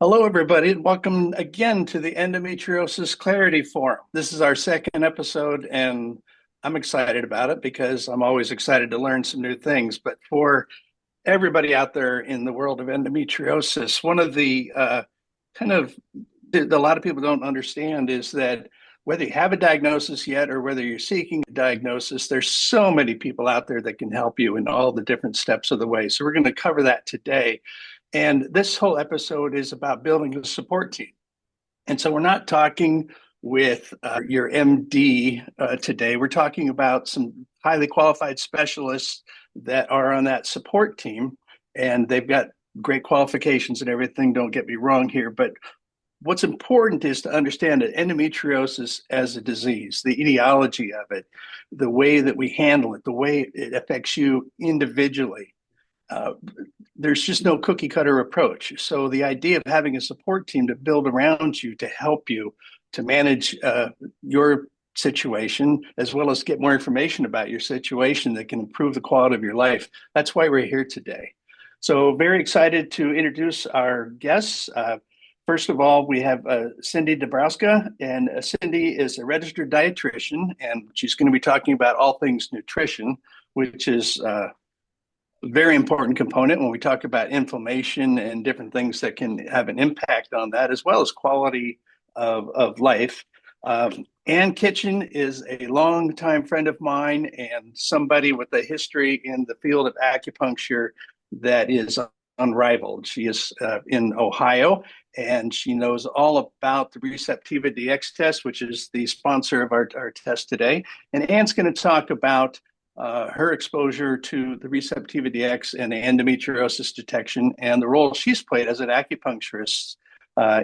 Hello, everybody, and welcome again to the Endometriosis Clarity Forum. This is our second episode, and I'm excited about it because I'm always excited to learn some new things. But for everybody out there in the world of endometriosis, one of the kind of a lot of people don't understand is that whether you have a diagnosis yet or whether you're seeking a diagnosis, there's so many people out there that can help you in all the different steps of the way. So we're going to cover that today. And this whole episode is about building a support team. And so we're not talking with your MD today. We're talking about some highly qualified specialists that are on that support team, and they've got great qualifications and everything. Don't get me wrong here, but what's important is to understand that endometriosis as a disease, the etiology of it, the way that we handle it, the way it affects you individually. Uh, there's just no cookie cutter approach. So the idea of having a support team to build around you to help you to manage your situation, as well as get more information about your situation that can improve the quality of your life. That's why we're here today. So very excited to introduce our guests. First of all, we have Cindy Dabrowska, and Cindy is a registered dietitian, and she's going to be talking about all things nutrition, which is very important component when we talk about inflammation and different things that can have an impact on that, as well as quality of life. Ann Kitchen is a longtime friend of mine and somebody with a history in the field of acupuncture that is unrivaled. She is in Ohio, and she knows all about the Receptiva DX test, which is the sponsor of our test today. And Ann's going to talk about her exposure to the Receptiva DX and the endometriosis detection and the role she's played as an acupuncturist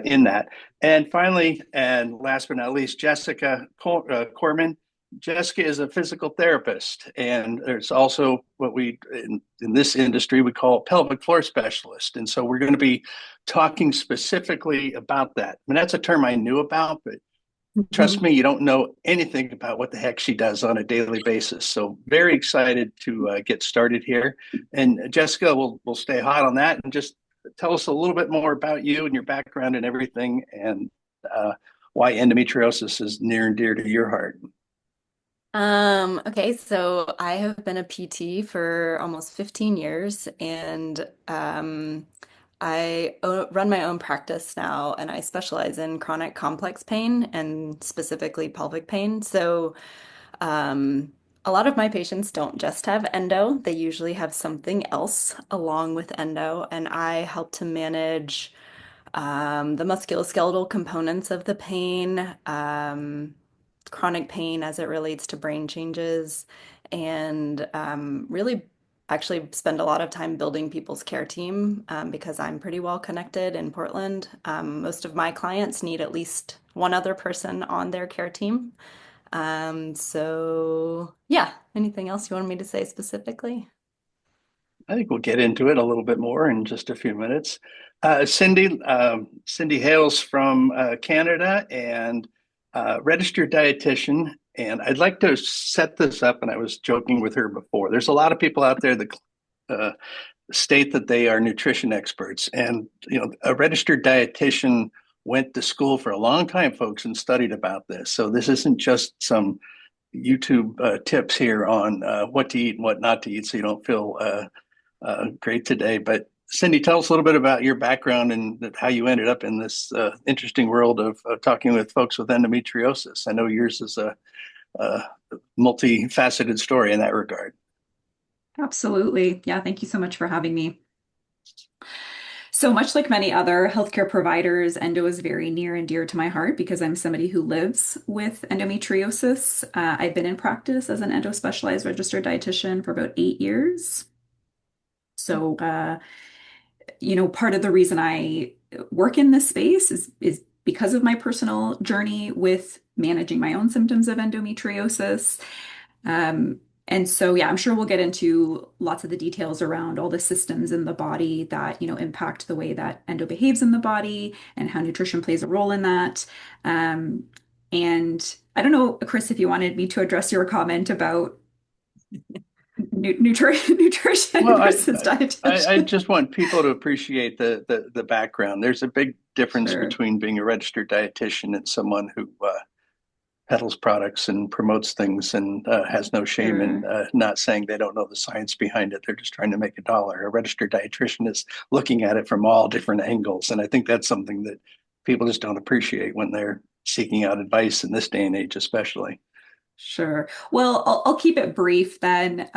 in that. And finally, and last but not least, Jessica Corman. Jessica is a physical therapist, and there's also what we in this industry we call pelvic floor specialist. And so we're going to be talking specifically about that. I mean, that's a term I knew about, but trust me, you don't know anything about what the heck she does on a daily basis. So very excited to get started here. And Jessica will stay hot on that and just tell us a little bit more about you and your background and everything, and why endometriosis is near and dear to your heart. Okay, so I have been a PT for almost 15 years and run my own practice now and I specialize in chronic complex pain and specifically pelvic pain. So um, a lot of my patients don't just have endo, they usually have something else along with endo, and I help to manage the musculoskeletal components of the pain, chronic pain as it relates to brain changes, and really actually spend a lot of time building people's care team because I'm pretty well connected in Portland. Most of my clients need at least one other person on their care team. So yeah, anything else you wanted me to say specifically? I think we'll get into it a little bit more in just a few minutes. Cindy hails from Canada and registered dietitian. And I'd like to set this up, and I was joking with her before. There's a lot of people out there that uh, state that they are nutrition experts, and a registered dietitian went to school for a long time, folks, and studied about this. So this isn't just some YouTube tips here on what to eat and what not to eat, so you don't feel great today. But Cindy, tell us a little bit about your background and how you ended up in this interesting world of talking with folks with endometriosis. I know yours is a multifaceted story in that regard. Absolutely. Yeah, thank you so much for having me. So much like many other healthcare providers, endo is very near and dear to my heart because I'm somebody who lives with endometriosis. I've been in practice as an endo specialized registered dietitian for about 8 years. So, part of the reason I work in this space is because of my personal journey with managing my own symptoms of endometriosis. And so, yeah, I'm sure we'll get into lots of the details around all the systems in the body that, impact the way that endo behaves in the body and how nutrition plays a role in that. Um, and I don't know, Chris, if you wanted me to address your comment about nutrition Well, versus I dietitian. just want people to appreciate the background. There's a big difference Sure. between being a registered dietitian and someone who peddles products and promotes things and has no shame in Sure. not saying they don't know the science behind it. They're just trying to make a dollar. A registered dietitian is looking at it from all different angles, and I think that's something that people just don't appreciate when they're seeking out advice in this day and age, especially. Sure. Well, I'll keep it brief then.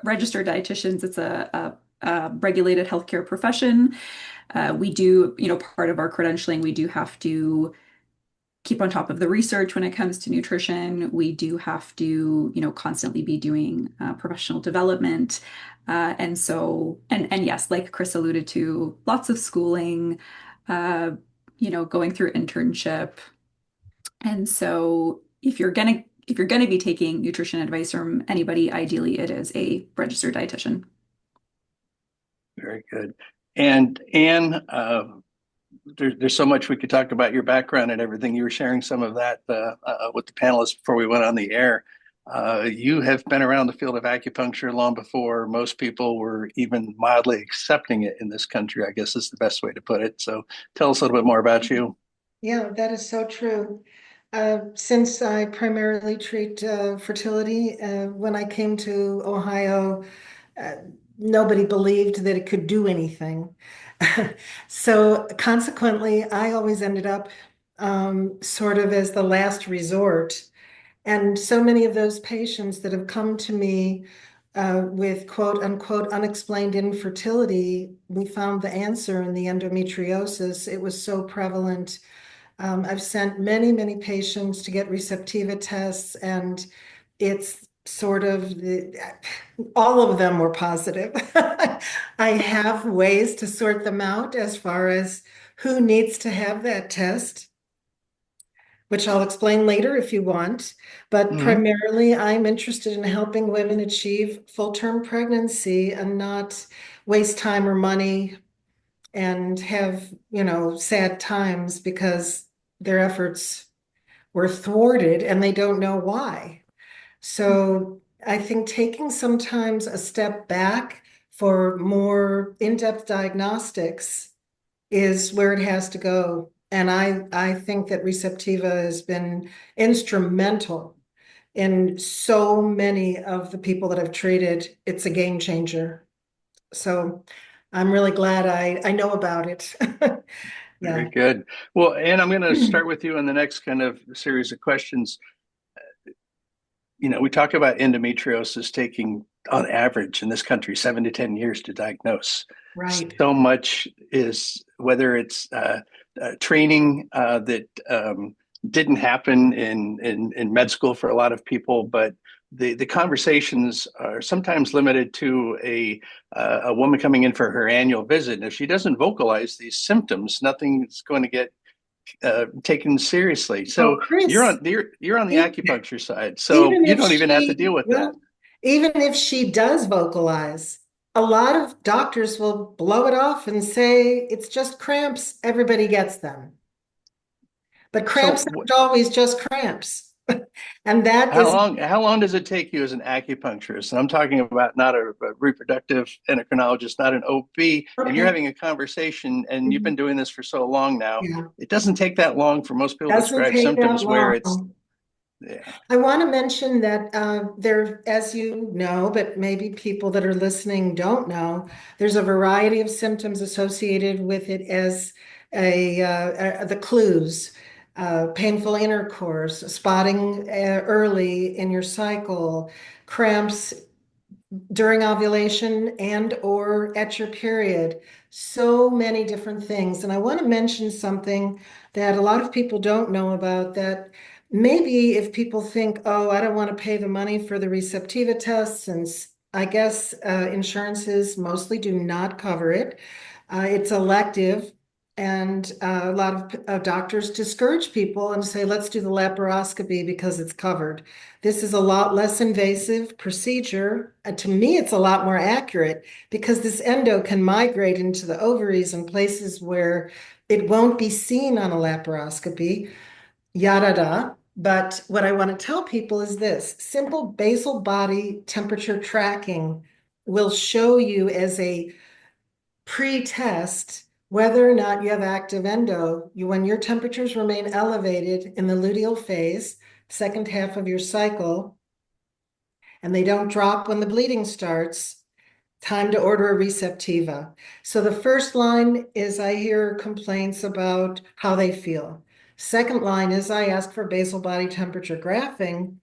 Registered dietitians, it's a regulated healthcare profession. We do, part of our credentialing, we do have to keep on top of the research when it comes to nutrition. We do have to, constantly be doing professional development. And yes, like Chris alluded to, lots of schooling, uh, going through internship. And so if you're gonna be taking nutrition advice from anybody, ideally it is a registered dietitian. Very good. And Anne, there's so much we could talk about your background and everything. You were sharing some of that with the panelists before we went on the air. You have been around the field of acupuncture long before most people were even mildly accepting it in this country, I guess is the best way to put it. So tell us a little bit more about you. Yeah, that is so true. Since I primarily treat fertility, when I came to Ohio, uh, nobody believed that it could do anything. So consequently, I always ended up sort of as the last resort. And so many of those patients that have come to me with quote unquote unexplained infertility, we found the answer in the endometriosis. It was so prevalent. I've sent many, many patients to get receptiva tests, and it's sort of all of them were positive. I have ways to sort them out as far as who needs to have that test, which I'll explain later if you want. But Mhm. primarily, I'm interested in helping women achieve full-term pregnancy and not waste time or money and have, sad times because their efforts were thwarted and they don't know why. So I think taking sometimes a step back for more in-depth diagnostics is where it has to go. And I think that Receptiva has been instrumental in so many of the people that I've treated. It's a game changer. So I'm really glad I know about it. Very Yeah. good. Well, Anne, I'm going to start with you in the next kind of series of questions. We talk about endometriosis taking, on average, in this country, 7 to 10 years to diagnose. Right. So much is whether it's training that didn't happen in med school for a lot of people, but the conversations are sometimes limited to a woman coming in for her annual visit. And if she doesn't vocalize these symptoms, nothing's going to get taken seriously. Oh, So Chris, you're on the e- acupuncture side, so even you if don't even have to deal she, with that. well, even if she does vocalize, a lot of doctors will blow it off and say it's just cramps. Everybody gets them. But So cramps aren't always just cramps. And that how is, long how long does it take you as an acupuncturist? And I'm talking about not a reproductive endocrinologist, not an OB, and you're okay. having a conversation, and you've been Mhm. doing this for so long now. Yeah, It doesn't take that long for most people to doesn't describe take that symptoms where it's long. yeah. I want to mention that there, as you know, but maybe people that are listening don't know, there's a variety of symptoms associated with it as the clues, painful intercourse, spotting early in your cycle, cramps during ovulation and or at your period. So many different things. And I want to mention something that a lot of people don't know about that maybe if people think, oh, I don't want to pay the money for the Receptiva tests, since I guess insurances mostly do not cover it. It's elective. And a lot of doctors discourage people and say, let's do the laparoscopy because it's covered. This is a lot less invasive procedure. To me, it's a lot more accurate because this endo can migrate into the ovaries in places where it won't be seen on a laparoscopy, yada da. But what I want to tell people is this: simple basal body temperature tracking will show you as a pre-test whether or not you have active endo. When your temperatures remain elevated in the luteal phase, second half of your cycle, and they don't drop when the bleeding starts, time to order a receptiva. So the first line is I hear complaints about how they feel. Second line is I ask for basal body temperature graphing.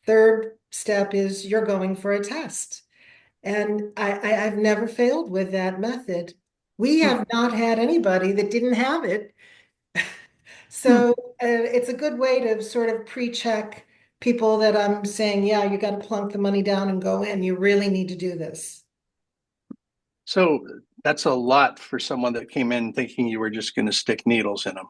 Third step is you're going for a test. And I've never failed with that method. We Hmm. have not had anybody that didn't have it. Hmm. So it's a good way to sort of pre-check people that I'm saying, yeah, you got to plunk the money down and go in. You really need to do this. So that's a lot for someone that came in thinking you were just going to stick needles in them.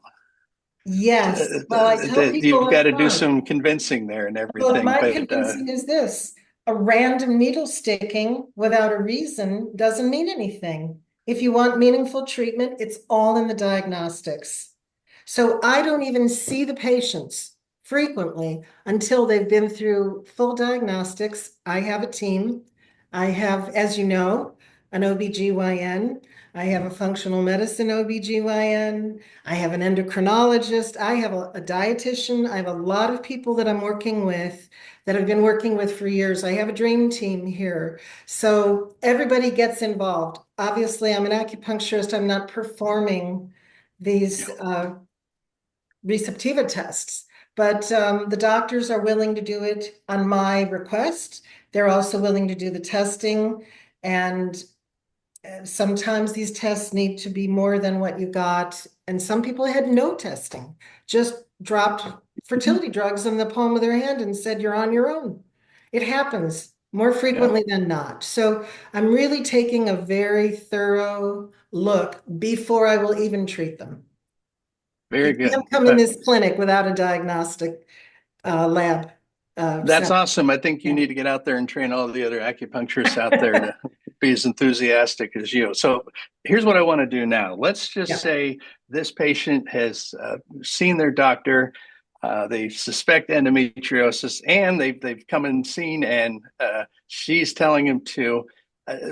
Yes. Well, I tell people You've got up to do front. some convincing there and Well, everything. my But convincing is this: a random needle sticking without a reason doesn't mean anything. If you want meaningful treatment, it's all in the diagnostics. So I don't even see the patients frequently until they've been through full diagnostics. I have a team. I have, as you know, an OBGYN. I have a functional medicine OBGYN. I have an endocrinologist. I have a dietitian. I have a lot of people that I'm working with that I've been working with for years. I have a dream team here. So everybody gets involved. Obviously, I'm an acupuncturist. I'm not performing these receptiva tests, but the doctors are willing to do it on my request. They're also willing to do the testing. And sometimes these tests need to be more than what you got. And some people had no testing, just dropped fertility drugs in the palm of their hand and said, you're on your own. It happens more yeah, frequently than not. So I'm really taking a very thorough look before I will even treat them. You very good. can't come in this clinic without a diagnostic lab. That's Set. awesome. I think you Yeah. need to get out there and train all the other acupuncturists out there to be as enthusiastic as you. So here's what I want to do now. Let's just Yeah. say this patient has seen their doctor. They suspect endometriosis, and they've come and seen, and she's telling him to.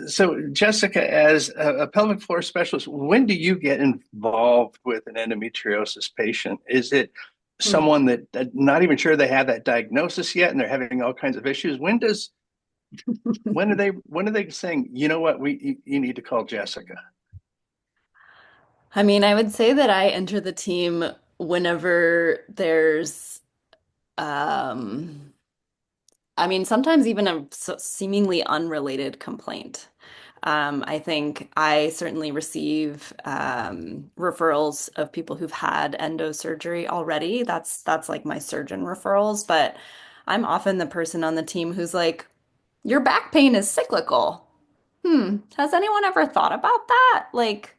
So, Jessica, as a pelvic floor specialist, when do you get involved with an endometriosis patient? Is it Hmm. someone that not even sure they have that diagnosis yet, and they're having all kinds of issues? When are they saying, you know what, you need to call Jessica? I mean, I would say that I enter the team whenever there's, um, I mean, sometimes even a seemingly unrelated complaint. I think I certainly receive referrals of people who've had endo surgery already. That's like my surgeon referrals, but I'm often the person on the team who's like, your back pain is cyclical. Has anyone ever thought about that? Like,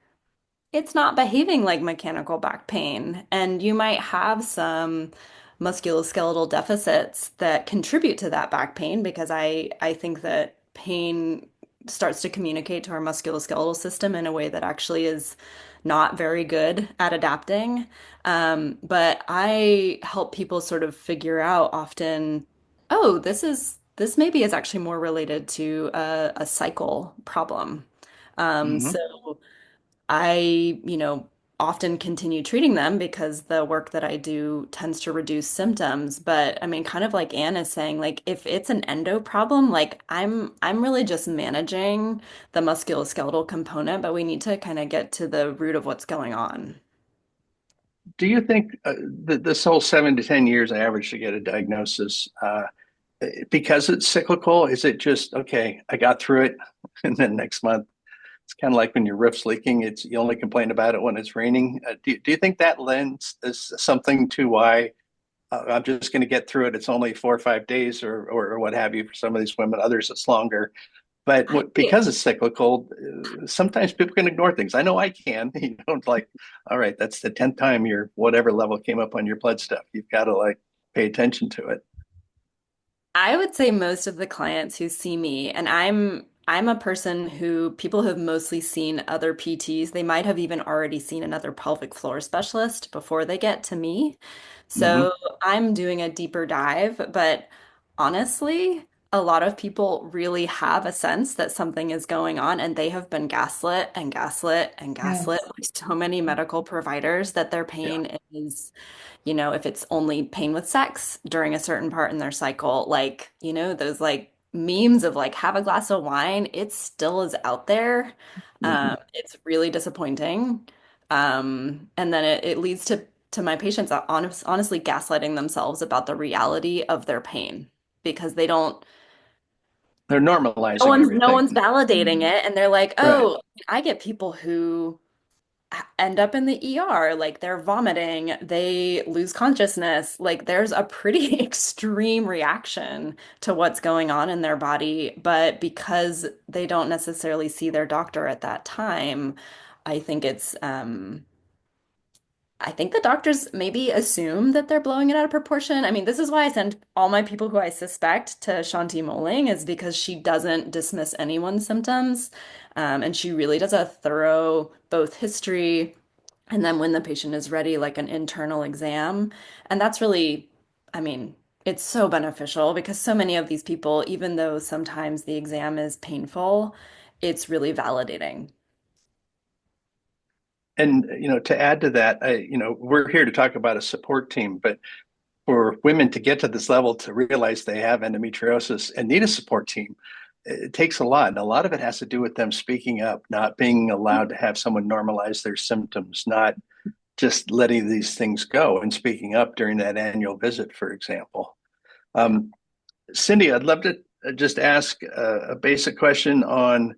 it's not behaving like mechanical back pain, and you might have some musculoskeletal deficits that contribute to that back pain because I think that pain starts to communicate to our musculoskeletal system in a way that actually is not very good at adapting. But I help people sort of figure out often, oh, this maybe is actually more related to a cycle problem. Mm-hmm. So I often continue treating them because the work that I do tends to reduce symptoms. But I mean, kind of like Anne is saying, like if it's an endo problem, like I'm really just managing the musculoskeletal component, but we need to kind of get to the root of what's going on. Do you think that this whole 7 to 10 years average to get a diagnosis, because it's cyclical, is it just, okay, I got through it, and then next month it's kind of like when your roof's leaking, it's you only complain about it when it's raining? Do you think that lends something to why I'm just going to get through it? It's only 4 or 5 days, or what have you, for some of these women. Others, it's longer. But I because it's cyclical, sometimes people can ignore things. I know I can. Like, all right, that's the 10th time your whatever level came up on your blood stuff. You've got to like pay attention to it. I would say most of the clients who see me, and I'm a person who people have mostly seen other PTs. They might have even already seen another pelvic floor specialist before they get to me. Hmm. So I'm doing a deeper dive, but honestly, a lot of people really have a sense that something is going on, and they have been gaslit and gaslit and gaslit Yes. by so many medical providers that their Yeah. pain is, if it's only pain with sex during a certain part in their cycle, like, those like memes of like have a glass of wine, it still is out there. Hmm. It's really disappointing. And then it leads to my patients honestly gaslighting themselves about the reality of their pain because they don't, They're normalizing no everything. one's validating Mhm. it. And they're like, Right. oh, I get people who end up in the ER, like they're vomiting, they lose consciousness. Like there's a pretty extreme reaction to what's going on in their body. But because they don't necessarily see their doctor at that time, I think I think the doctors maybe assume that they're blowing it out of proportion. I mean, this is why I send all my people who I suspect to Shanti Moling, is because she doesn't dismiss anyone's symptoms. And she really does a thorough both history and then when the patient is ready, like an internal exam. And that's really, I mean, it's so beneficial because so many of these people, even though sometimes the exam is painful, it's really validating. And to add to that, we're here to talk about a support team, but for women to get to this level to realize they have endometriosis and need a support team, it takes a lot. And a lot of it has to do with them speaking up, not being allowed to have someone normalize their symptoms, not just letting these things go and speaking up during that annual visit, for example. Yeah. Um, Cindy, I'd love to just ask a basic question on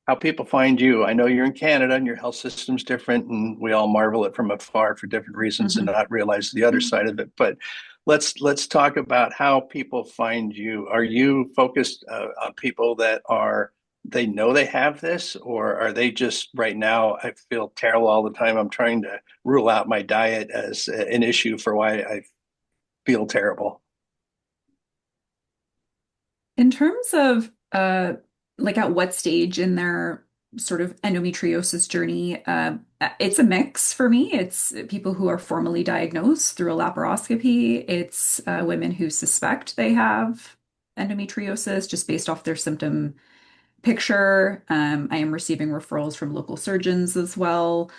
how people find you. I know you're in Canada and your health system's different, and we all marvel at from afar for different reasons and Mhm. not realize the other side of it. But let's talk about how people find you. Are you focused on people that are they know they have this, or are they just right now? I feel terrible all the time. I'm trying to rule out my diet as an issue for why I feel terrible. In terms of like at what stage in their sort of endometriosis journey, it's a mix for me. It's people who are formally diagnosed through a laparoscopy. It's women who suspect they have endometriosis just based off their symptom picture. I am receiving referrals from local surgeons as well.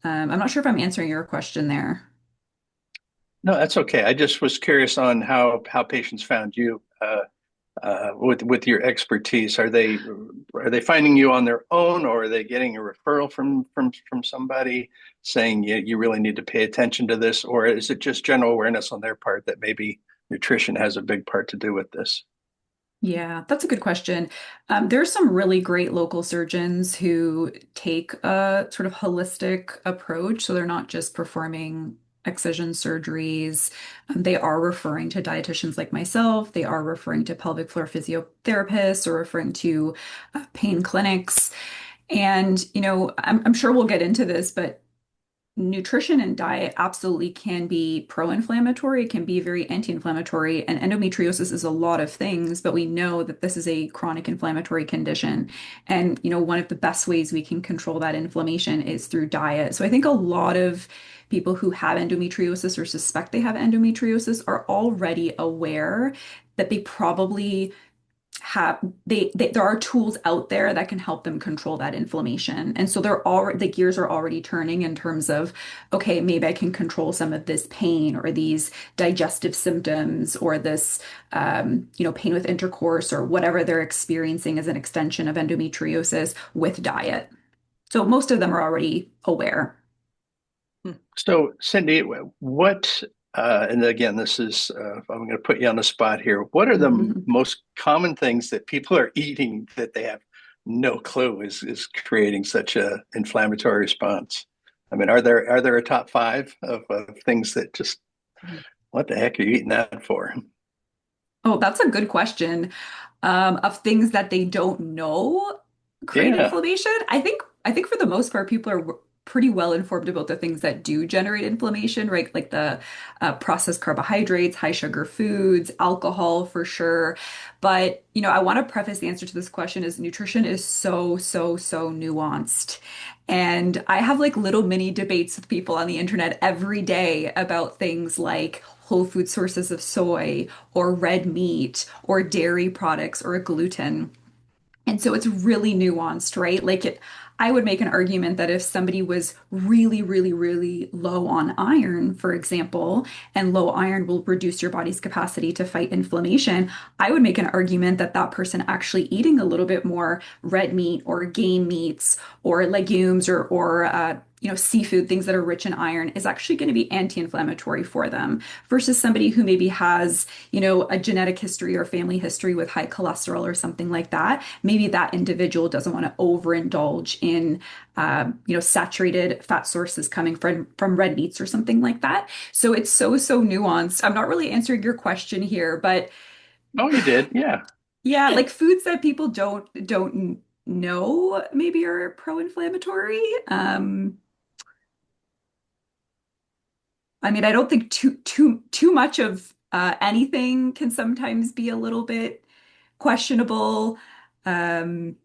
I'm not sure if I'm answering your question there. No, that's okay. I just was curious on how patients found you with your expertise. Are they finding you on their own, or are they getting a referral from somebody saying you really need to pay attention to this, or is it just general awareness on their part that maybe nutrition has a big part to do with this? Yeah, that's a good question. There's some really great local surgeons who take a sort of holistic approach. So they're not just performing excision surgeries. They are referring to dietitians like myself. They are referring to pelvic floor physiotherapists or referring to pain clinics. And, I'm sure we'll get into this, but nutrition and diet absolutely can be pro-inflammatory, it can be very anti-inflammatory, and endometriosis is a lot of things, but we know that this is a chronic inflammatory condition. And, one of the best ways we can control that inflammation is through diet. So I think a lot of people who have endometriosis or suspect they have endometriosis are already aware that they probably have there are tools out there that can help them control that inflammation. And so they're already the gears are already turning in terms of, okay, maybe I can control some of this pain or these digestive symptoms or this pain with intercourse or whatever they're experiencing as an extension of endometriosis with diet. So most of them are already aware. So, Cindy, and again, this is, I'm going to put you on the spot here. What are the most common things that people are eating that they have no clue is creating such a inflammatory response? I mean, are there a top five of things that just, what the heck are you eating that for? Oh, that's a good question. Of things that they don't know create Yeah. inflammation. I think for the most part, people are pretty well informed about the things that do generate inflammation, right? Like the processed carbohydrates, high sugar foods, alcohol for sure. But, I want to preface the answer to this question is nutrition is so, so, so nuanced. And I have like little mini debates with people on the internet every day about things like whole food sources of soy or red meat or dairy products or gluten. And so it's really nuanced, right? I would make an argument that if somebody was really, really, really low on iron, for example, and low iron will reduce your body's capacity to fight inflammation, I would make an argument that that person actually eating a little bit more red meat or game meats or legumes or seafood, things that are rich in iron, is actually going to be anti-inflammatory for them versus somebody who maybe has, a genetic history or family history with high cholesterol or something like that. Maybe that individual doesn't want to overindulge in, saturated fat sources coming from red meats or something like that. So it's so, so nuanced. I'm not really answering your question here, but Oh, you did. Yeah. yeah, like foods that people don't know maybe are pro-inflammatory. I mean, I don't think too much of anything can sometimes be a little bit questionable. Um,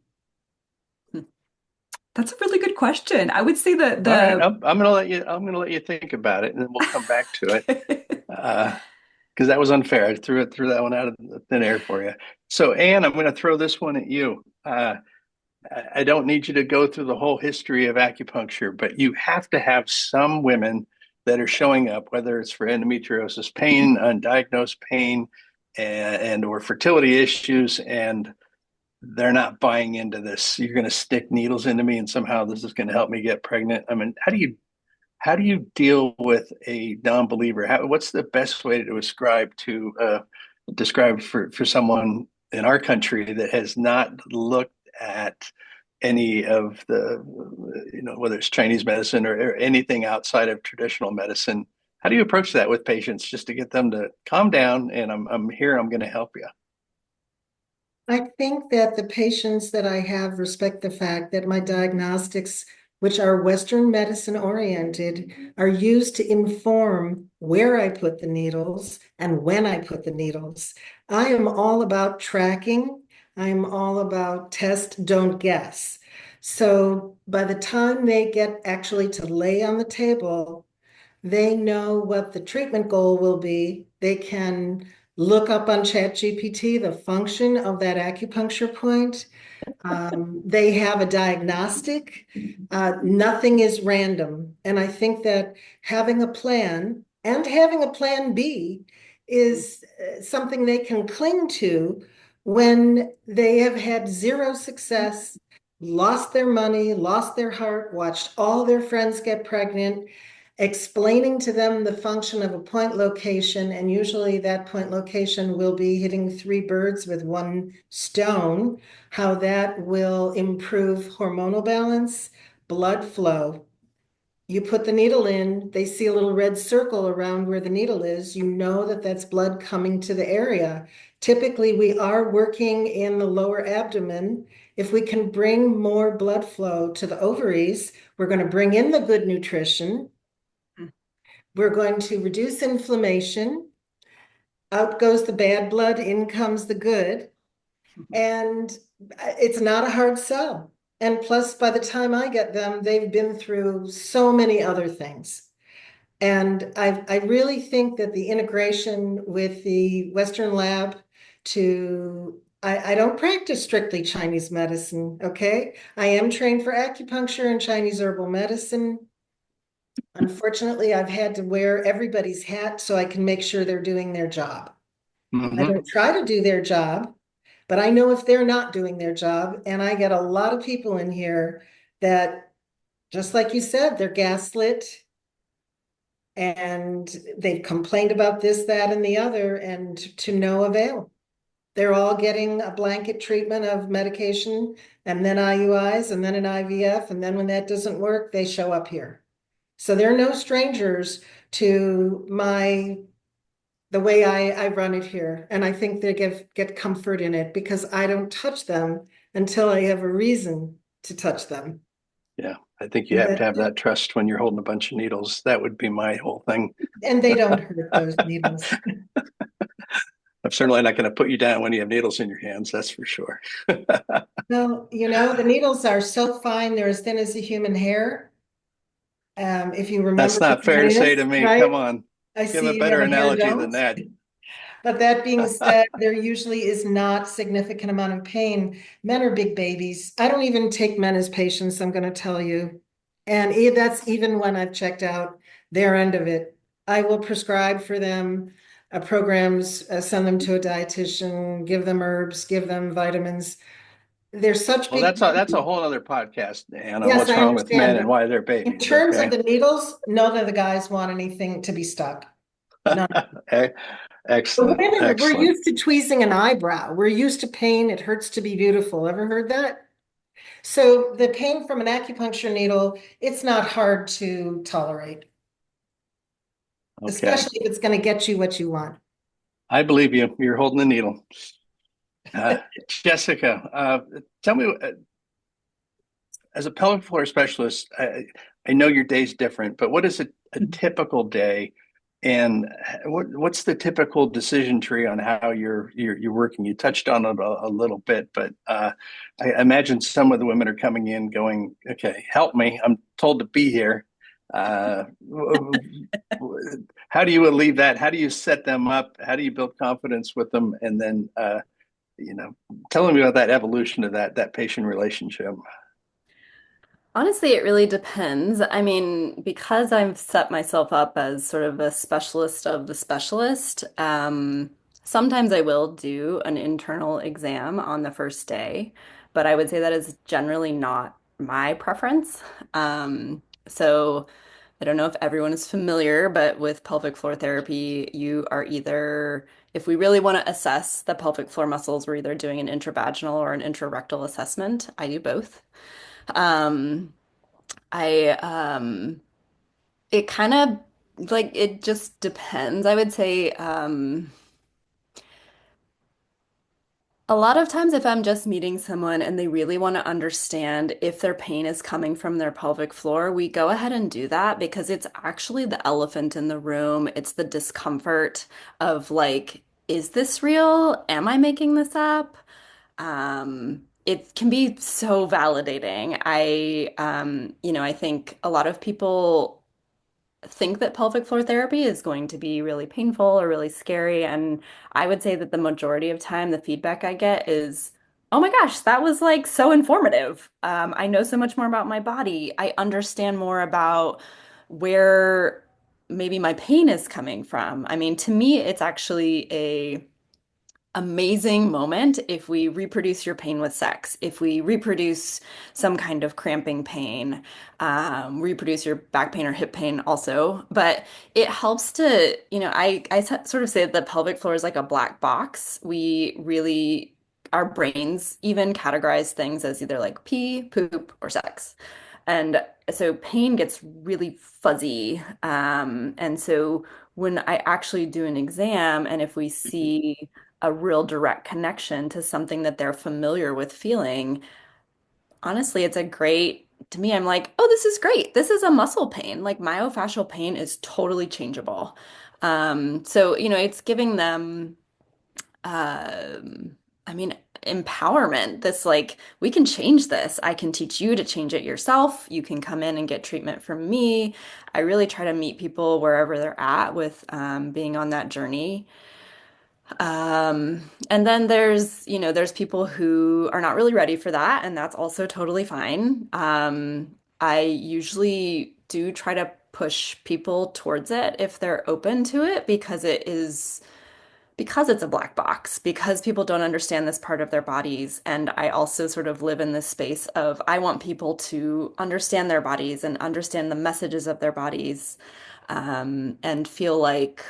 that's a really good question. I would say All right. I'm gonna let you think about it, and then we'll come back to it. Because that was unfair. I threw that one out of the thin air for you. So, Anne, I'm going to throw this one at you. I don't need you to go through the whole history of acupuncture, but you have to have some women that are showing up, whether it's for endometriosis pain, undiagnosed pain, and or fertility issues, and they're not buying into this. You're going to stick needles into me, and somehow this is going to help me get pregnant. I mean, how do you deal with a non-believer? What's the best way to describe for someone in our country that has not looked at any of the, whether it's Chinese medicine or anything outside of traditional medicine? How do you approach that with patients just to get them to calm down and I'm here, I'm going to help you? I think that the patients that I have respect the fact that my diagnostics, which are Western medicine oriented, are used to inform where I put the needles and when I put the needles. I am all about tracking. I'm all about test, don't guess. So by the time they get actually to lay on the table, they know what the treatment goal will be. They can look up on ChatGPT the function of that acupuncture point. They have a diagnostic. Nothing is random. And I think that having a plan and having a plan B is something they can cling to when they have had zero success, lost their money, lost their heart, watched all their friends get pregnant, explaining to them the function of a point location, and usually that point location will be hitting three birds with one stone, how that will improve hormonal balance, blood flow. You put the needle in, they see a little red circle around where the needle is. You know that that's blood coming to the area. Typically, we are working in the lower abdomen. If we can bring more blood flow to the ovaries, we're going to bring in the good nutrition. We're going to reduce inflammation. Out goes the bad blood, in comes the good. And it's not a hard sell. And plus, by the time I get them, they've been through so many other things. And I really think that the integration with the Western lab I don't practice strictly Chinese medicine, okay? I am trained for acupuncture and Chinese herbal medicine. Unfortunately, I've had to wear everybody's hat so I can make sure they're doing their job. I Mm-hmm. don't try to do their job, but I know if they're not doing their job. And I get a lot of people in here that, just like you said, they're gaslit and they've complained about this, that, and the other, and to no avail. They're all getting a blanket treatment of medication and then IUIs and then an IVF. And then when that doesn't work, they show up here. So they're no strangers to the way I run it here. And I think they get comfort in it because I don't touch them until I have a reason to touch them. Yeah, I think you have to But have that trust when you're holding a bunch of needles. That would be my whole thing. and they don't hurt those needles. I'm certainly not going to put you down when you have needles in your hands, that's for sure. No, the needles are so fine, they're as thin as a human hair. If you That's remember what not fair that to say is, to me. right? Come on, I give a see you have better a hair analogy than don't. that. But that being said, there usually is not significant amount of pain. Men are big babies. I don't even take men as patients, I'm going to tell you. And that's even when I've checked out their end of it. I will prescribe for them programs, send them to a dietitian, give them herbs, give them vitamins. They're such Well, big that's a babies. whole other podcast, Anna. Yes, What's I wrong with men understand. and But why they're in babies? terms of Okay. the needles, none of the guys want anything to be stuck. None. E- The Excellent, women, we're excellent. used to tweezing an eyebrow. We're used to pain. It hurts to be beautiful. Ever heard that? So the pain from an acupuncture needle, it's not hard to tolerate, Okay, especially if it's going to get you what you want. I believe you. You're holding the needle. Uh, Jessica, tell me, as a pelvic floor specialist, I know your day's different, but what is a typical day, and what's the typical decision tree on how you're working? You touched on it a little bit, but I imagine some of the women are coming in going, "Okay, help me! I'm told to be here." Uh, how do you leave that? How do you set them up? How do you build confidence with them, and then you know, tell me about that evolution of that patient relationship. Honestly, it really depends. I mean, because I've set myself up as sort of a specialist of the specialist, sometimes I will do an internal exam on the first day, but I would say that is generally not my preference. So I don't know if everyone is familiar, but with pelvic floor therapy, you are either, if we really want to assess the pelvic floor muscles, we're either doing an intravaginal or an intrarectal assessment. I do both. Um, I it kind of like it just depends. I would say a lot of times if I'm just meeting someone and they really want to understand if their pain is coming from their pelvic floor, we go ahead and do that because it's actually the elephant in the room. It's the discomfort of like, is this real? Am I making this up? It can be so validating. I think a lot of people think that pelvic floor therapy is going to be really painful or really scary. And I would say that the majority of time, the feedback I get is, oh my gosh, that was like so informative. I know so much more about my body. I understand more about where maybe my pain is coming from. I mean, to me, it's actually a amazing moment if we reproduce your pain with sex, if we reproduce some kind of cramping pain, reproduce your back pain or hip pain also. But it helps to, sort of say that the pelvic floor is like a black box. We really, our brains even categorize things as either like pee, poop, or sex. And so pain gets really fuzzy. And so when I actually do an exam, and if we see a real direct connection to something that they're familiar with feeling, honestly, it's a great, to me, I'm like, oh, this is great. This is a muscle pain. Like myofascial pain is totally changeable. So it's giving them, I mean, empowerment. This like, we can change this. I can teach you to change it yourself. You can come in and get treatment from me. I really try to meet people wherever they're at with being on that journey. And then there's people who are not really ready for that, and that's also totally fine. I usually do try to push people towards it if they're open to it because it's a black box, because people don't understand this part of their bodies. And I also sort of live in this space of I want people to understand their bodies and understand the messages of their bodies, and feel like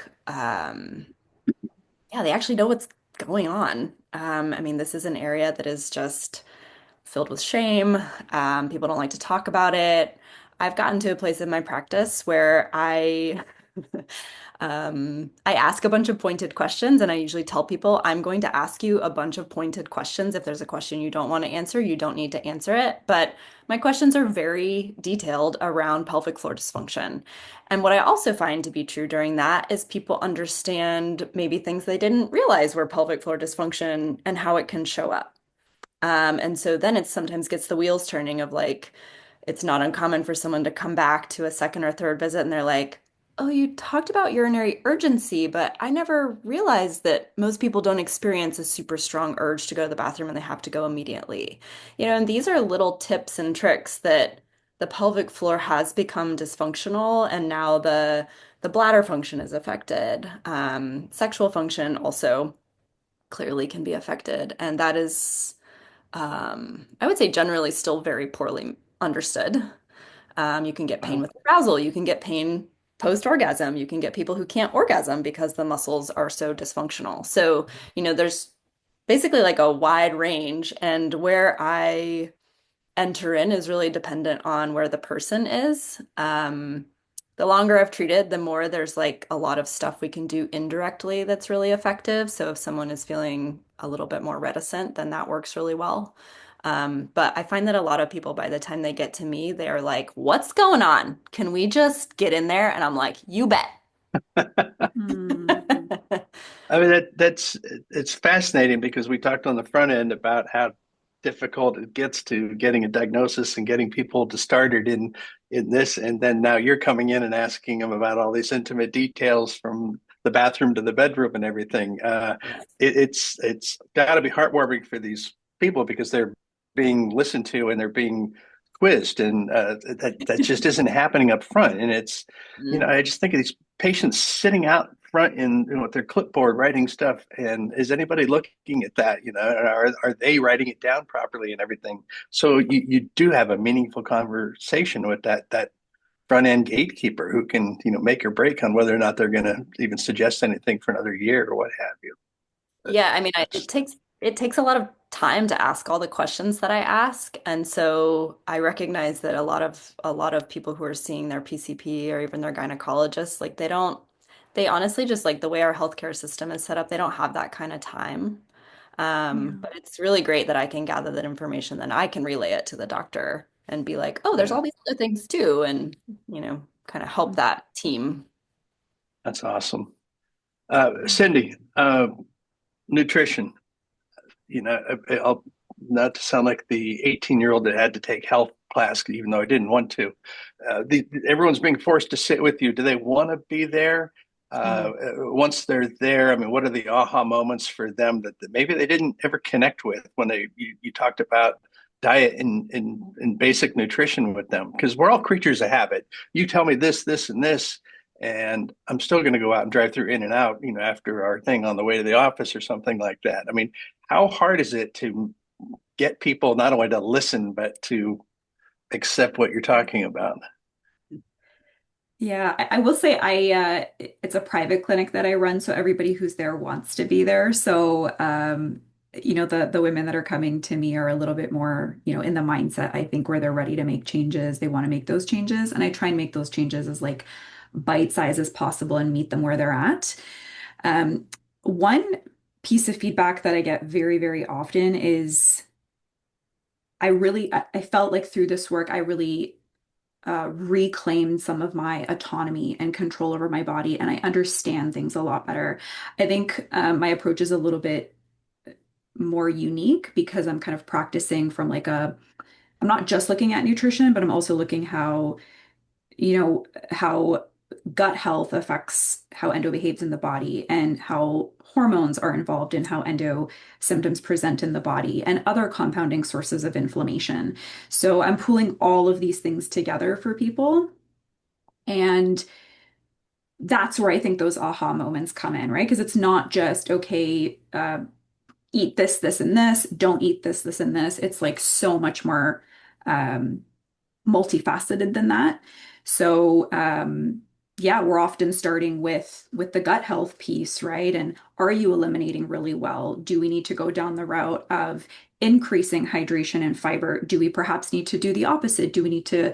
yeah, they actually know what's going on. I mean, this is an area that is just filled with shame. People don't like to talk about it. I've gotten to a place in my practice where I I ask a bunch of pointed questions, and I usually tell people I'm going to ask you a bunch of pointed questions. If there's a question you don't want to answer, you don't need to answer it. But my questions are very detailed around pelvic floor dysfunction. And what I also find to be true during that is people understand maybe things they didn't realize were pelvic floor dysfunction and how it can show up. And so then it sometimes gets the wheels turning of like, it's not uncommon for someone to come back to a second or third visit and they're like, oh, you talked about urinary urgency, but I never realized that most people don't experience a super strong urge to go to the bathroom and they have to go immediately. And these are little tips and tricks that the pelvic floor has become dysfunctional, and now the bladder function is affected. Sexual function also clearly can be affected, and that is I would say generally still very poorly understood. You can get pain Wow. with arousal, you can get pain post-orgasm, you can get people who can't orgasm because the muscles are so dysfunctional. So, there's basically like a wide range, and where I enter in is really dependent on where the person is. The longer I've treated, the more there's like a lot of stuff we can do indirectly that's really effective. So if someone is feeling a little bit more reticent, then that works really well. But I find that a lot of people, by the time they get to me, they're like, "What's going on? Can we just get in there?" And I'm like, "You bet." Hmm. I mean that's it's fascinating because we talked on the front end about how difficult it gets to getting a diagnosis and getting people to started in this, and then now you're coming in and asking them about all these intimate details from the bathroom to the bedroom and everything. It's got to be heartwarming for these people because they're being listened to and they're being quizzed, and that just isn't happening up front. And it's I just think of these patients sitting out front in with their clipboard writing stuff, and is anybody looking at that? Are they writing it down properly and everything? So you do have a meaningful conversation with that front end gatekeeper who can make or break on whether or not they're going to even suggest anything for another year or what have you. But Yeah, I mean, that's it takes a lot of time to ask all the questions that I ask, and so I recognize that a lot of people who are seeing their PCP or even their gynecologist, like they honestly just like the way our healthcare system is set up, they don't have that kind of time. Yeah. But it's really great that I can gather that information, then I can relay it to the doctor and be like, oh, there's yeah, all these other things too, and kind of help that team. that's awesome. Cindy, nutrition. I'll not to sound like the 18-year-old that had to take health class, even though I didn't want to. Everyone's being forced to sit with you. Do they want to be there? Once they're there, I mean, what are the aha moments for them that maybe they didn't ever connect with when you talked about diet and basic nutrition with them? Because we're all creatures of habit. You tell me this, and this, and I'm still going to go out and drive through In-N-Out, after our thing on the way to the office or something like that. I mean, how hard is it to get people not only to listen but to accept what you're talking about? Yeah, I will say it's a private clinic that I run, so everybody who's there wants to be there. So the women that are coming to me are a little bit more, in the mindset, I think, where they're ready to make changes. They want to make those changes, and I try and make those changes as like bite size as possible and meet them where they're at. Um, One piece of feedback that I get very, very often is I felt like through this work, I really reclaimed some of my autonomy and control over my body, and I understand things a lot better. I think my approach is a little bit more unique because I'm kind of practicing from I'm not just looking at nutrition, but I'm also looking how gut health affects how endo behaves in the body and how hormones are involved in how endo symptoms present in the body and other compounding sources of inflammation. So I'm pulling all of these things together for people. And that's where I think those aha moments come in, right? Because it's not just, okay, eat this, this, and this, don't eat this, this, and this. It's like so much more um, multifaceted than that. So yeah, we're often starting with the gut health piece, right? And are you eliminating really well? Do we need to go down the route of increasing hydration and fiber? Do we perhaps need to do the opposite? Do we need to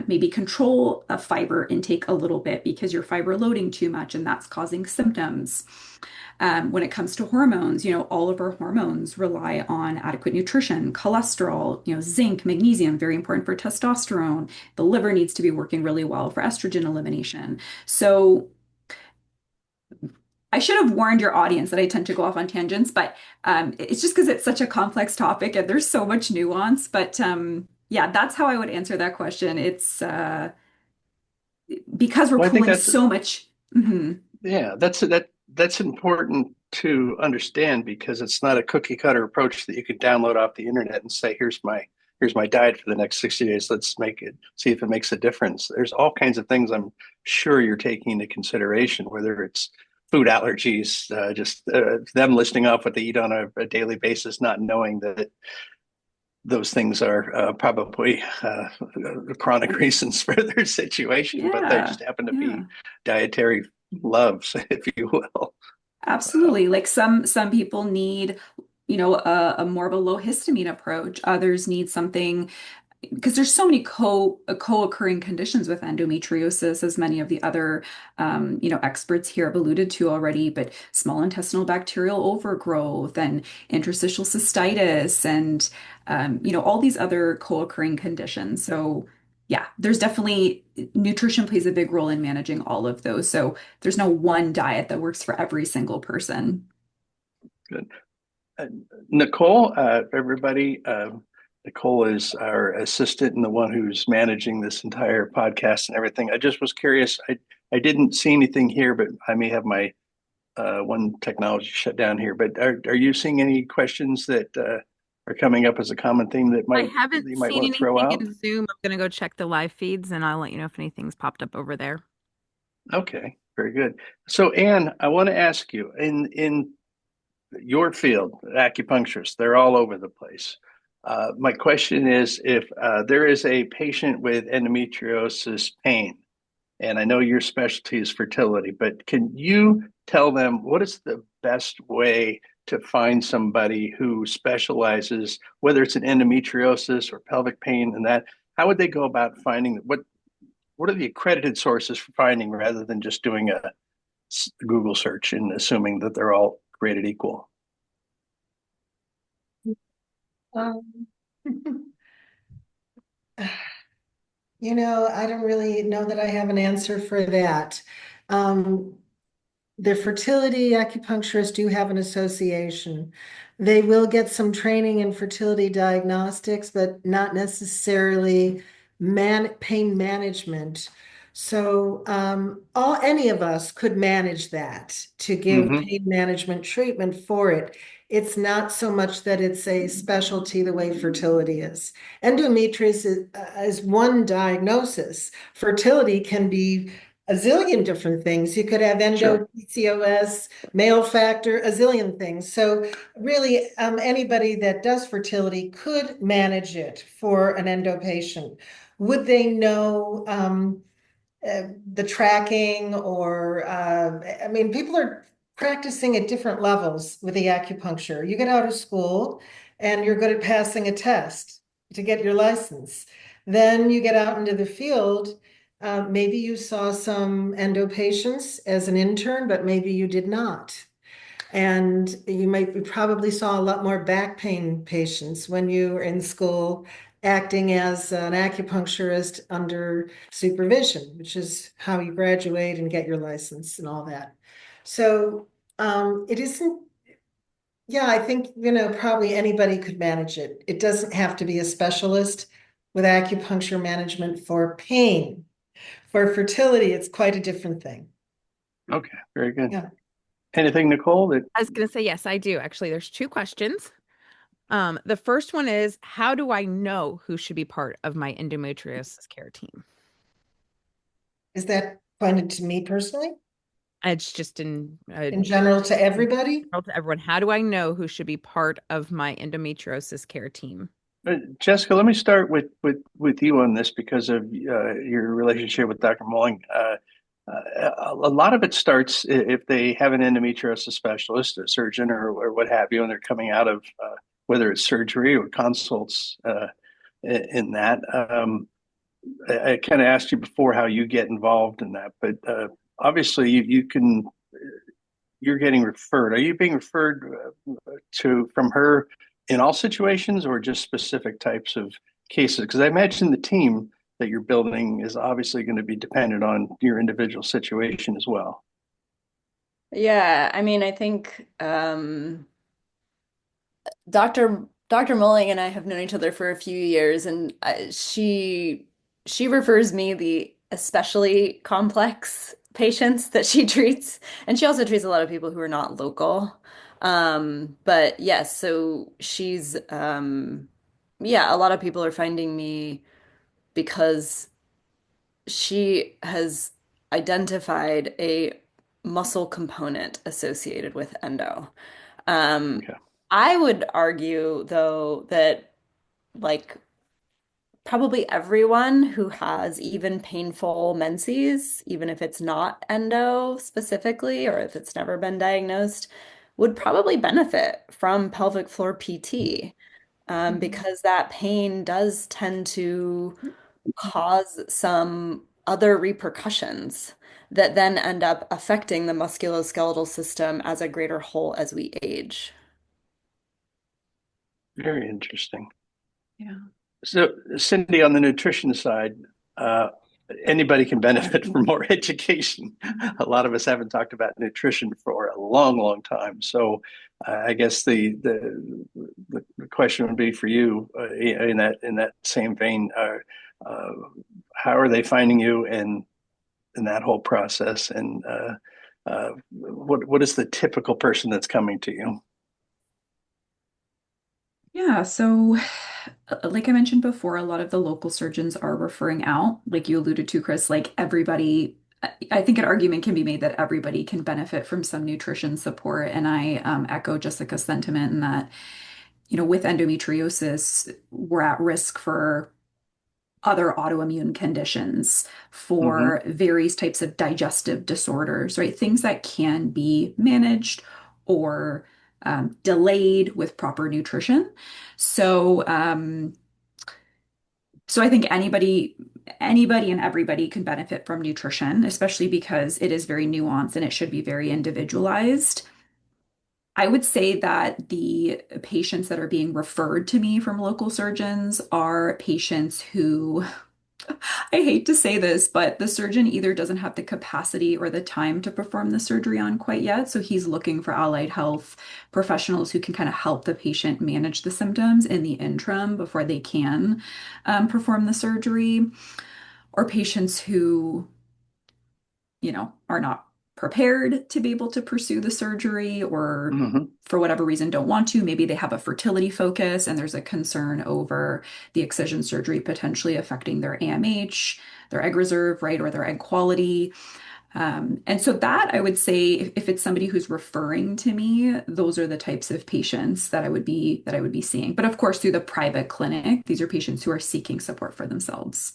maybe control a fiber intake a little bit because you're fiber loading too much and that's causing symptoms? When it comes to hormones, all of our hormones rely on adequate nutrition, cholesterol, zinc, magnesium, very important for testosterone. The liver needs to be working really well for estrogen elimination. So I should have warned your audience that I tend to go off on tangents, but it's just because it's such a complex topic and there's so much nuance. But yeah, that's how I would answer that question. It's because we're Well, I think pulling that's so much. Mhm. yeah, that's important to understand because it's not a cookie cutter approach that you could download off the internet and say, here's my diet for the next 60 days. Let's make it see if it makes a difference. There's all kinds of things I'm sure you're taking into consideration, whether it's food allergies, just them listing off what they eat on a daily basis, not knowing that those things are probably chronic reasons for their situation, but they Yeah, just happen to yeah. be dietary loves, if you will. Absolutely. Like some people need, a more of a low histamine approach. Others need something because there's so many co-occurring conditions with endometriosis, as many of the other experts here have alluded to already, but small intestinal bacterial overgrowth and interstitial cystitis and all these other co-occurring conditions. So yeah, there's definitely nutrition plays a big role in managing all of those. So there's no one diet that works for every single person. Good. Uh, Nicole, everybody, Nicole is our assistant and the one who's managing this entire podcast and everything. I just was curious. I didn't see anything here, but I may have my one technology shut down here. But are you seeing any questions that are coming up as a common theme that I might haven't you might seen want to throw anything out? in Zoom. I'm gonna go check the live feeds and I'll let you know if anything's popped up over there. Okay, very good. So, Anne, I want to ask you in your field, acupuncturists, they're all over the place. My question is if there is a patient with endometriosis pain, and I know your specialty is fertility, but can you tell them what is the best way to find somebody who specializes, whether it's in endometriosis or pelvic pain and that? How would they go about finding what are the accredited sources for finding rather than just doing a Google search and assuming that they're all created equal? Um, I don't really know that I have an answer for that. Um, the fertility acupuncturists do have an association. They will get some training in fertility diagnostics, but not necessarily pain management. So any of us could manage that to give Mm-hmm. pain management treatment for it. It's not so much that it's a specialty the way fertility is. Endometriosis is one diagnosis. Fertility can be a zillion different things. You could have Sure. PCOS, male factor, a zillion things. So really, anybody that does fertility could manage it for an endo patient. Would they know the tracking or, I mean, people are practicing at different levels with the acupuncture. You get out of school and you're good at passing a test to get your license. Then you get out into the field. Maybe you saw some endo patients as an intern, but maybe you did not. And you probably saw a lot more back pain patients when you were in school acting as an acupuncturist under supervision, which is how you graduate and get your license and all that. So it isn't, yeah, I think, probably anybody could manage it. It doesn't have to be a specialist with acupuncture management for pain. For fertility, it's quite a different thing. Okay, very good. Yeah. Anything, Nicole, that I was gonna say yes, I do. Actually, there's two questions. The first one is, how do I know who should be part of my endometriosis care team? Is that pointed to me personally? It's just In general to everybody? general to everyone. How do I know who should be part of my endometriosis care team? Jessica, let me start with you on this because of your relationship with Dr. Mulling. A lot of it starts if they have an endometriosis specialist, a surgeon, or what have you, and they're coming out of whether it's surgery or consults in that. I kind of asked you before how you get involved in that, but obviously you're getting referred. Are you being referred from her in all situations or just specific types of cases? Because I imagine the team that you're building is obviously going to be dependent on your individual situation as well. Yeah, I mean, I think Dr. Mulling and I have known each other for a few years, and she refers me the especially complex patients that she treats, and she also treats a lot of people who are not local. But yes, so she's yeah, a lot of people are finding me because she has identified a muscle component associated with endo. Um, Okay. I would argue, though, that like probably everyone who has even painful menses, even if it's not endo specifically, or if it's never been diagnosed, would probably benefit from pelvic floor PT, because that pain does tend to cause some other repercussions that then end up affecting the musculoskeletal system as a greater whole as we age. Very interesting. Yeah. So, Cindy, on the nutrition side, uh, anybody can benefit from more education. A lot of us haven't talked about nutrition for a long, long time. So, I guess the question would be for you in that same vein. Uh, how are they finding you in that whole process, and what is the typical person that's coming to you? Yeah, so like I mentioned before, a lot of the local surgeons are referring out, like you alluded to, Chris, like everybody, I think an argument can be made that everybody can benefit from some nutrition support. And I echo Jessica's sentiment in that, with endometriosis, we're at risk for other autoimmune conditions, Mm-hmm. for various types of digestive disorders, right? Things that can be managed or delayed with proper nutrition. So, so I think anybody and everybody can benefit from nutrition, especially because it is very nuanced and it should be very individualized. I would say that the patients that are being referred to me from local surgeons are patients who, I hate to say this, but the surgeon either doesn't have the capacity or the time to perform the surgery on quite yet. So he's looking for allied health professionals who can kind of help the patient manage the symptoms in the interim before they can perform the surgery, or patients who, are not prepared to be able to pursue the surgery or Mm-hmm. for whatever reason don't want to. Maybe they have a fertility focus and there's a concern over the excision surgery potentially affecting their AMH, their egg reserve, right, or their egg quality. And so that I would say if it's somebody who's referring to me, those are the types of patients that I would be seeing. But of course, through the private clinic, these are patients who are seeking support for themselves.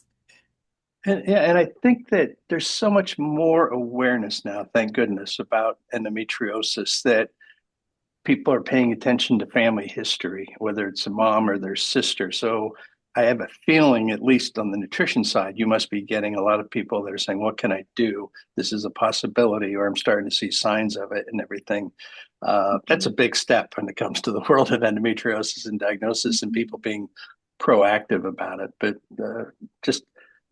And I think that there's so much more awareness now, thank goodness, about endometriosis that people are paying attention to family history, whether it's a mom or their sister. So I have a feeling, at least on the nutrition side, you must be getting a lot of people that are saying, what can I do? This is a possibility, or I'm starting to see signs of it and everything. That's a big step when it comes to the world of endometriosis and diagnosis and people being proactive about it. But just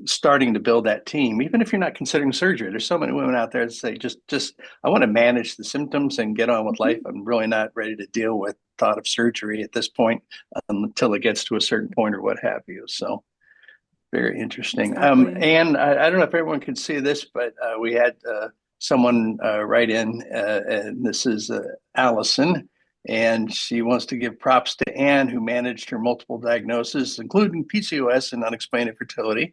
starting to build that team, even if you're not considering surgery. There's so many women out there that say, just I want to manage the symptoms and get on with life. I'm really not ready to deal with thought of surgery at this point until it gets to a certain point or what have you. So very interesting. Exactly. And I don't know if everyone can see this, but we had someone write in, and this is Allison, and she wants to give props to Anne, who managed her multiple diagnoses, including PCOS and unexplained infertility,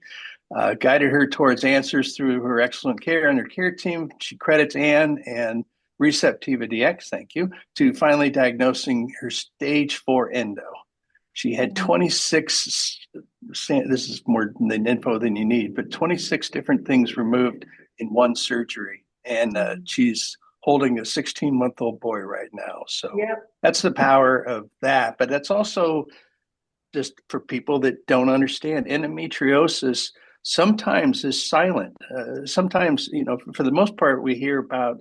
guided her towards answers through her excellent care and her care team. She credits Anne and Receptiva DX, thank you, to finally diagnosing her stage 4 endo. She had 26, this is more than info than you need, but 26 different things removed in one surgery. And she's holding a 16-month-old boy right now. So Yeah. that's the power of that. But that's also just for people that don't understand. Endometriosis sometimes is silent. Sometimes, for the most part, we hear about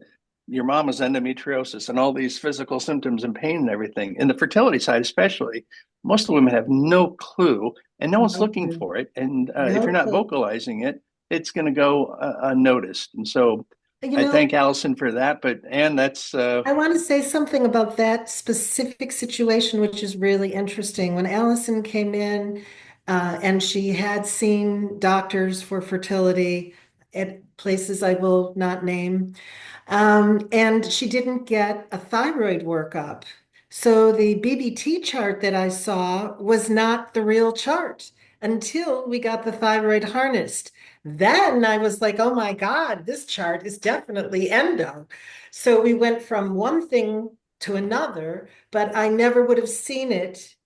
your mama's endometriosis and all these physical symptoms and pain and everything. In the fertility side, especially, most of the women have no clue and no one's No looking clue. for it. And if No you're not clue. vocalizing it, it's going to go unnoticed. And so You I know, thank Allison for that. But Anne, that's I want to say something about that specific situation, which is really interesting. When Allison came in, and she had seen doctors for fertility at places I will not name, and she didn't get a thyroid workup. So the BBT chart that I saw was not the real chart until we got the thyroid harnessed. Then I was like, oh my God, this chart is definitely endo. So we went from one thing to another, but I never would have seen it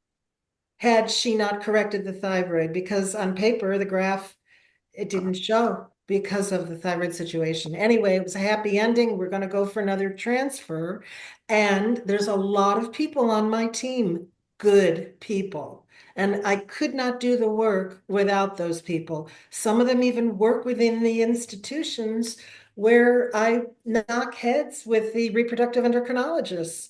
had she not corrected the thyroid, because on paper, the graph, it didn't show because of the thyroid situation. Anyway, it was a happy ending. We're going to go for another transfer. And there's a lot of people on my team, good people. And I could not do the work without those people. Some of them even work within the institutions where I knock heads with the reproductive endocrinologists.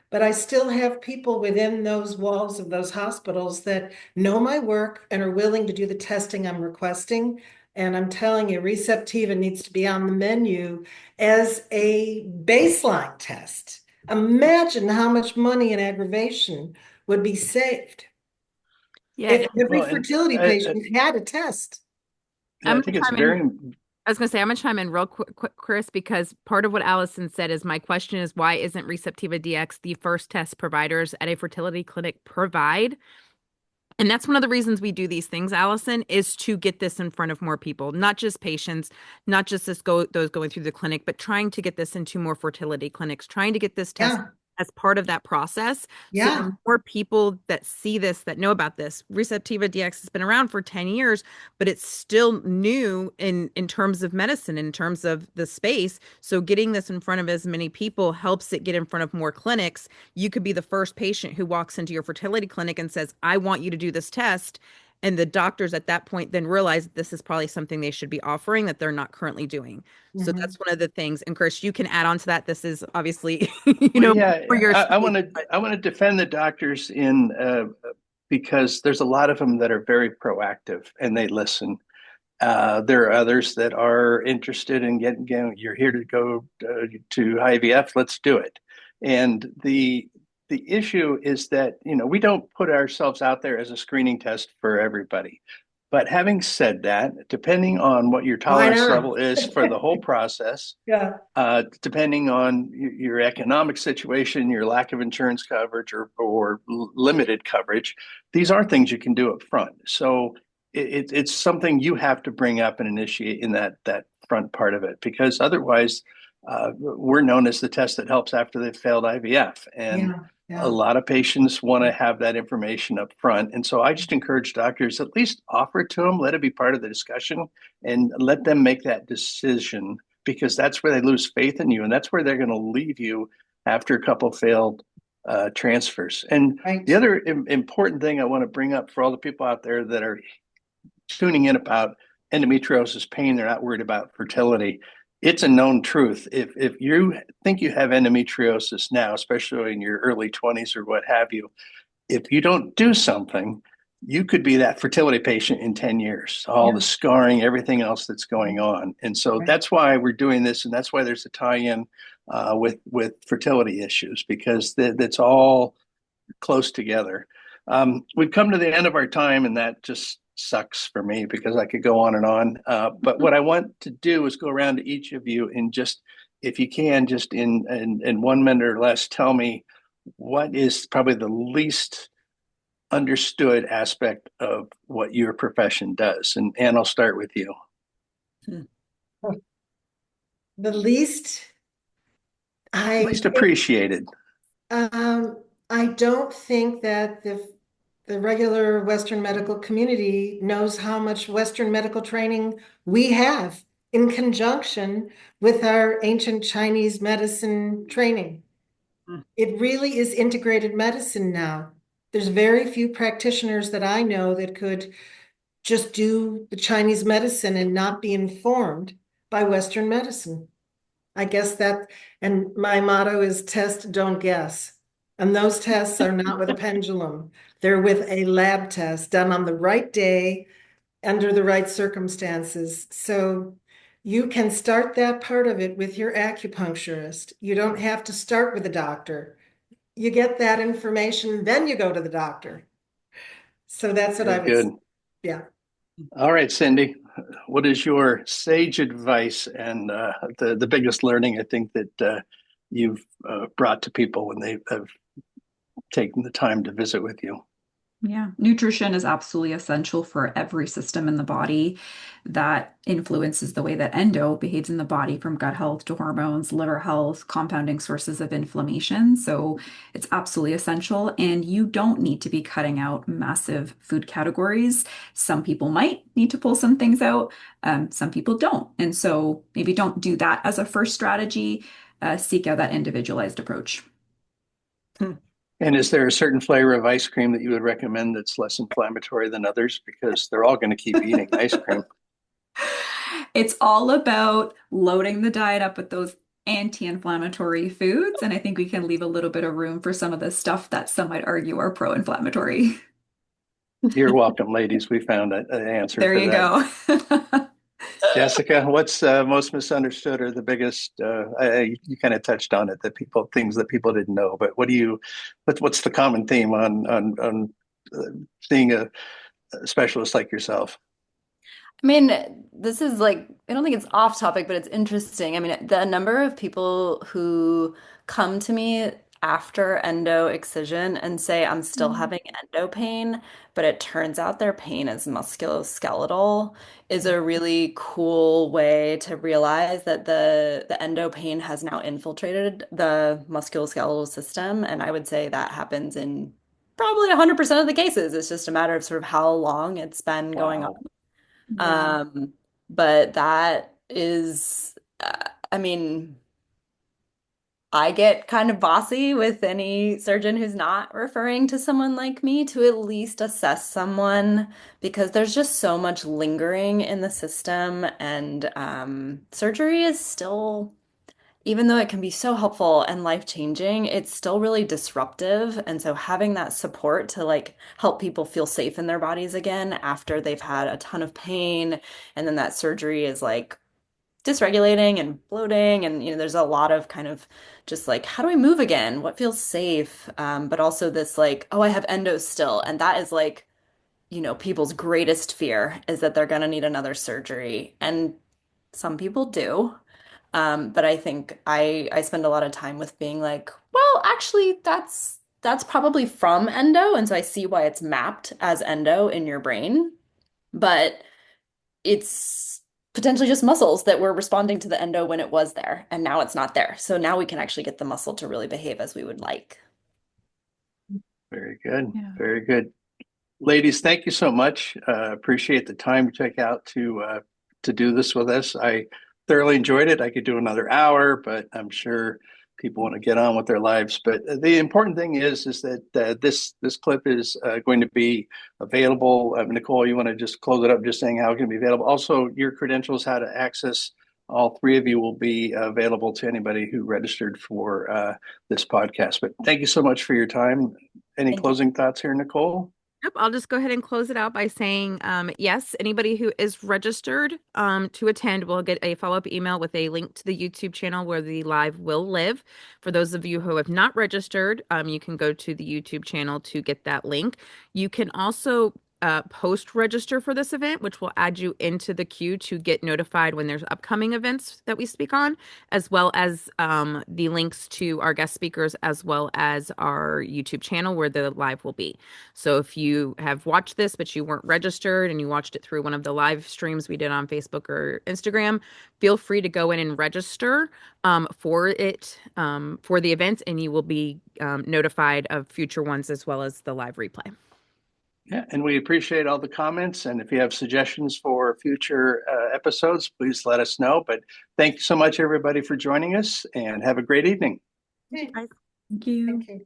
But I still have people within those walls of those hospitals that know my work and are willing to do the testing I'm requesting. And I'm telling you, Receptiva needs to be on the menu as a baseline test. Imagine how much money and aggravation would be saved Yeah, if every well, and fertility patient had a test. I'm I gonna think it's chime in. very I was gonna say I'm gonna chime in real quick, Chris, because part of what Allison said is my question is why isn't Receptiva DX the first test providers at a fertility clinic provide? And that's one of the reasons we do these things, Allison, is to get this in front of more people, not just patients, not just those going through the clinic, but trying to get this into more fertility clinics, trying to get this test Yeah, as part of that process. So yeah, the more people that see this, that know about this, Receptiva DX has been around for 10 years, but it's still new in terms of medicine, in terms of the space. So getting this in front of as many people helps it get in front of more clinics. You could be the first patient who walks into your fertility clinic and says, I want you to do this test. And the doctors at that point then realize that this is probably something they should be offering that they're not currently doing. So mhm. that's one of the things. And Chris, you can add on to that. This is obviously, well, yeah. for your I space, want to but I want to defend the doctors in because there's a lot of them that are very proactive and they listen. There are others that are interested in getting, you're here to go to IVF, let's do it. And the issue is that, we don't put ourselves out there as a screening test for everybody. But having said that, depending on what your Why tolerance not? level is for the whole process, Yeah, depending on your economic situation, your lack of insurance coverage or limited coverage, these are things you can do up front. So it's something you have to bring up and initiate in that front part of it, because otherwise, we're known as the test that helps after they've failed IVF. And yeah, a yeah. lot of patients want to have that information up front. And so I just encourage doctors, at least offer it to them, let it be part of the discussion, and let them make that decision, because that's where they lose faith in you, and that's where they're going to leave you after a couple failed transfers. And the Right. other important thing I want to bring up for all the people out there that are tuning in about endometriosis pain, they're not worried about fertility. It's a known truth. If you think you have endometriosis now, especially in your early 20s or what have you, if you don't do something, you could be that fertility patient in 10 years, all the Yeah, scarring, everything else that's going on. And so right. that's why we're doing this. And that's why there's a tie-in with fertility issues, because that's all close together. We've come to the end of our time, and that just sucks for me because I could go on and on. But what I want to do is go around to each of you and just, if you can, just in 1 minute or less, tell me what is probably the least understood aspect of what your profession does. And Anne, I'll start with you. The least I Least appreciated. I don't think that the regular Western medical community knows how much Western medical training we have in conjunction with our ancient Chinese medicine training. It really is integrated medicine now. There's very few practitioners that I know that could just do the Chinese medicine and not be informed by Western medicine. I guess that, and my motto is test, don't guess. And those tests are not with a pendulum. They're with a lab test done on the right day, under the right circumstances. So you can start that part of it with your acupuncturist. You don't have to start with a doctor. You get that information, then you go to the doctor. So that's what I Very would, good. yeah. All right, Cindy, what is your sage advice and the biggest learning I think that you've brought to people when they have taken the time to visit with you? Yeah, nutrition is absolutely essential for every system in the body that influences the way that endo behaves in the body, from gut health to hormones, liver health, compounding sources of inflammation. So it's absolutely essential. And you don't need to be cutting out massive food categories. Some people might need to pull some things out, some people don't. And so maybe don't do that as a first strategy. Seek out that individualized approach. And is there a certain flavor of ice cream that you would recommend that's less inflammatory than others? Because they're all going to keep eating ice cream. It's all about loading the diet up with those anti-inflammatory foods, and I think we can leave a little bit of room for some of the stuff that some might argue are pro-inflammatory. You're welcome, ladies. We found an answer There for you that. go. Jessica, what's most misunderstood or the biggest? You kind of touched on it, things that people didn't know. But what's the common theme on seeing a specialist like yourself? I mean, this is like, I don't think it's off topic, but it's interesting. I mean, the number of people who come to me after endo excision and say, I'm still having endo pain, but it turns out their pain is musculoskeletal is a really cool way to realize that the endo pain has now infiltrated the musculoskeletal system. And I would say that happens in probably 100% of the cases. It's just a matter of sort of how long it's been going on. Wow. Yeah. But that is, I mean, I get kind of bossy with any surgeon who's not referring to someone like me to at least assess someone because there's just so much lingering in the system, and surgery is still, even though it can be so helpful and life-changing, it's still really disruptive. And so having that support to like help people feel safe in their bodies again after they've had a ton of pain, and then that surgery is like dysregulating and bloating, and there's a lot of kind of just like, how do I move again? What feels safe? But also this like, oh, I have endo still, and that is like, people's greatest fear is that they're gonna need another surgery, and some people do. But I think I spend a lot of time with being like, well, actually, that's probably from endo, and so I see why it's mapped as endo in your brain, but it's potentially just muscles that were responding to the endo when it was there, and now it's not there. So now we can actually get the muscle to really behave as we would like. Very good. Yeah. Very good. Ladies, thank you so much. Appreciate the time you took out to do this with us. I thoroughly enjoyed it. I could do another hour, but I'm sure people want to get on with their lives. But the important thing is that this clip is going to be available. Nicole, you want to just close it up, just saying how it can be available. Also, your credentials, how to access all three of you will be available to anybody who registered for this podcast. But thank you so much for your time. Any Thank you. closing thoughts here, Nicole? Yep, I'll just go ahead and close it out by saying, yes, anybody who is registered to attend will get a follow-up email with a link to the YouTube channel where the live will live. For those of you who have not registered, you can go to the YouTube channel to get that link. You can also post-register for this event, which will add you into the queue to get notified when there's upcoming events that we speak on, as well as the links to our guest speakers, as well as our YouTube channel where the live will be. So if you have watched this, but you weren't registered and you watched it through one of the live streams we did on Facebook or Instagram, feel free to go in and register for it, for the event, and you will be notified of future ones as well as the live replay. Yeah, and we appreciate all the comments. And if you have suggestions for future episodes, please let us know. But thank you so much, everybody, for joining us, and have a great evening. Okay, Thank you. thank you.